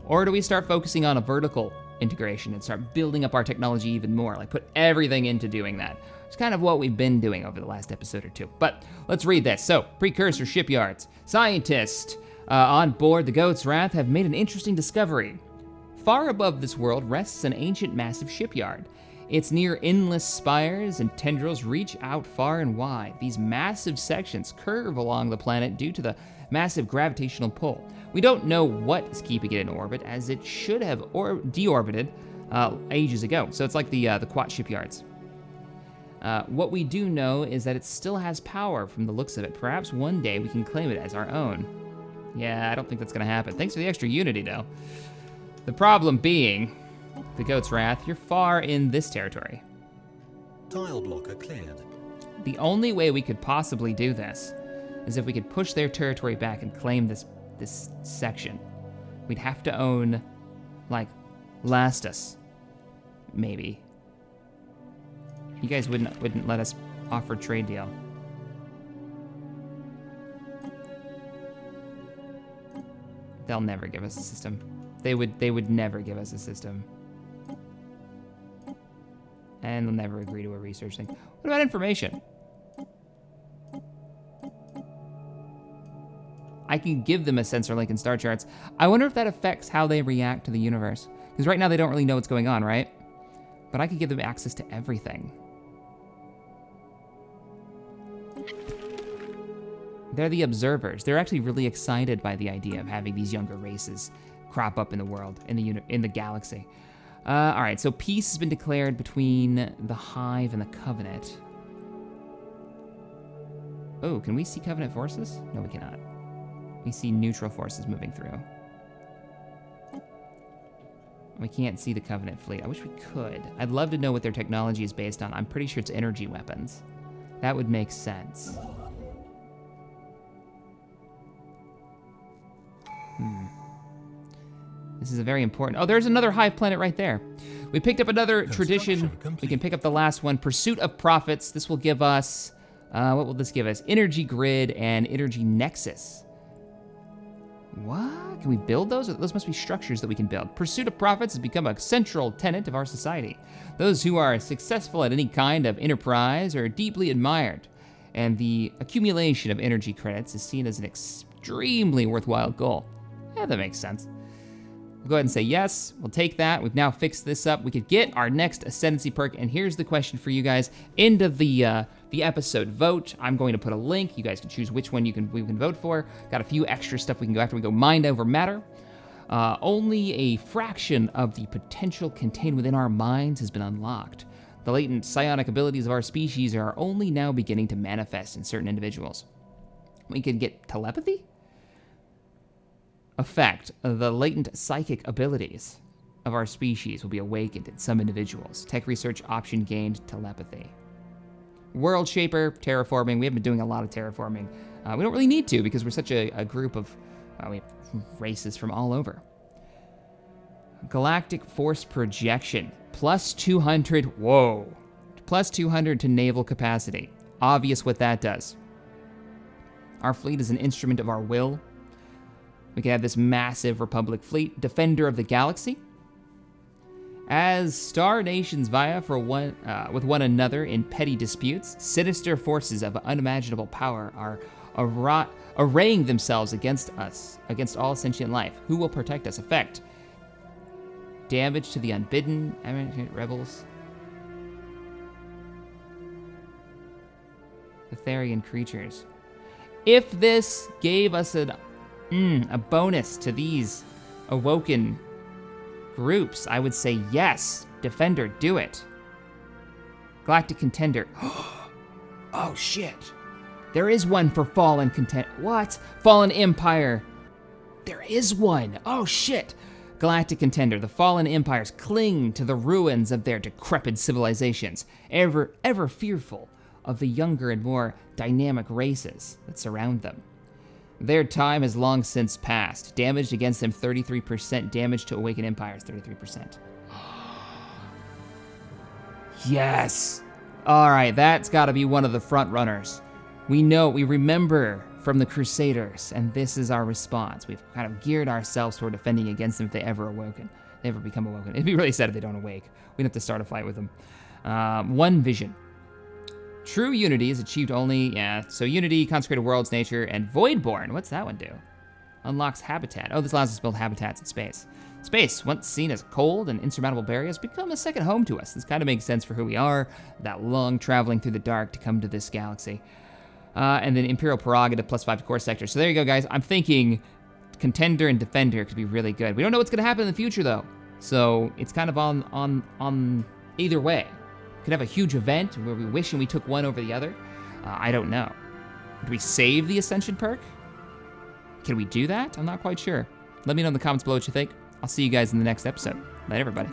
Or do we start focusing on a vertical integration and start building up our technology even more, like put everything into doing that? It's kind of what we've been doing over the last episode or two. But let's read this. So, Precursor Shipyards. Scientists on board the Goat's Wrath have made an interesting discovery. Far above this world rests an ancient massive shipyard. Its near endless spires and tendrils reach out far and wide. These massive sections curve along the planet due to the massive gravitational pull. We don't know what is keeping it in orbit, as it should have deorbited ages ago. So it's like the Quat shipyards. What we do know is that it still has power from the looks of it. Perhaps one day we can claim it as our own. Yeah, I don't think that's gonna happen. Thanks for the extra unity, though. The problem being, the Goat's Wrath, you're far in this territory. Tile blocker cleared. The only way we could possibly do this is if we could push their territory back and claim this section. We'd have to own, like, Lastus, maybe. You guys wouldn't let us offer trade deal. They'll never give us a system. They would never give us a system. And they'll never agree to a research thing. What about information? I can give them a sensor link in star charts. I wonder if that affects how they react to the universe. Because right now they don't really know what's going on, right? But I could give them access to everything. They're the observers. They're actually really excited by the idea of having these younger races crop up in the world, in the galaxy. All right, so peace has been declared between the Hive and the Covenant. Oh, can we see Covenant forces? No, we cannot. We see neutral forces moving through. We can't see the Covenant fleet. I wish we could. I'd love to know what their technology is based on. I'm pretty sure it's energy weapons. That would make sense. This is a very important... Oh, there's another Hive planet right there. We picked up another tradition. We can pick up the last one. Pursuit of Profits. This will give us... what will this give us? Energy Grid and Energy Nexus. What? Can we build those? Those must be structures that we can build. Pursuit of Profits has become a central tenet of our society. Those who are successful at any kind of enterprise are deeply admired, and the accumulation of energy credits is seen as an extremely worthwhile goal. Yeah, that makes sense. We'll go ahead and say yes. We'll take that. We've now fixed this up. We could get our next Ascendancy perk, and here's the question for you guys. End of the episode vote. I'm going to put a link. You guys can choose which one we can vote for. Got a few extra stuff we can go after. We go mind over matter. Only a fraction of the potential contained within our minds has been unlocked. The latent psionic abilities of our species are only now beginning to manifest in certain individuals. We can get telepathy? Effect, the latent psychic abilities of our species will be awakened in some individuals. Tech research option gained, telepathy. World Shaper, terraforming. We haven't been doing a lot of terraforming. We don't really need to because we're such a group of we have races from all over. Galactic Force Projection. Plus 200. Whoa. Plus 200 to naval capacity. Obvious what that does. Our fleet is an instrument of our will. We can have this massive Republic fleet, defender of the galaxy. As star nations vie with one another in petty disputes, sinister forces of unimaginable power are arraying themselves against us, against all sentient life. Who will protect us? Effect: damage to the unbidden rebels. Etherian creatures. If this gave us a bonus to these awoken groups, I would say yes. Defender, do it. Galactic Contender. Oh shit. There is one for Fallen Contender. What? Fallen Empire. There is one. Oh shit. Galactic Contender. The Fallen Empires cling to the ruins of their decrepit civilizations, ever fearful of the younger and more dynamic races that surround them. Their time has long since passed. Damage against them 33%. Damage to awakened empires 33%. Yes! Alright, that's gotta be one of the front runners. We remember from the Crusaders, and this is our response. We've kind of geared ourselves toward defending against them if they ever become awoken. It'd be really sad if they don't awake. We'd have to start a fight with them. One vision. True unity is achieved only, so unity, consecrated worlds, nature, and Voidborn. What's that one do? Unlocks habitat. Oh, this allows us to build habitats in space. Space, once seen as cold and insurmountable barriers, become a second home to us. This kind of makes sense for who we are, that long traveling through the dark to come to this galaxy. And then Imperial Prerogative, +5 to core sector. So there you go, guys. I'm thinking Contender and Defender could be really good. We don't know what's going to happen in the future, though. So it's kind of on either way. Could have a huge event where we wish and we took one over the other. I don't know. Do we save the Ascension perk? Can we do that? I'm not quite sure. Let me know in the comments below what you think. I'll see you guys in the next episode. Bye, everybody.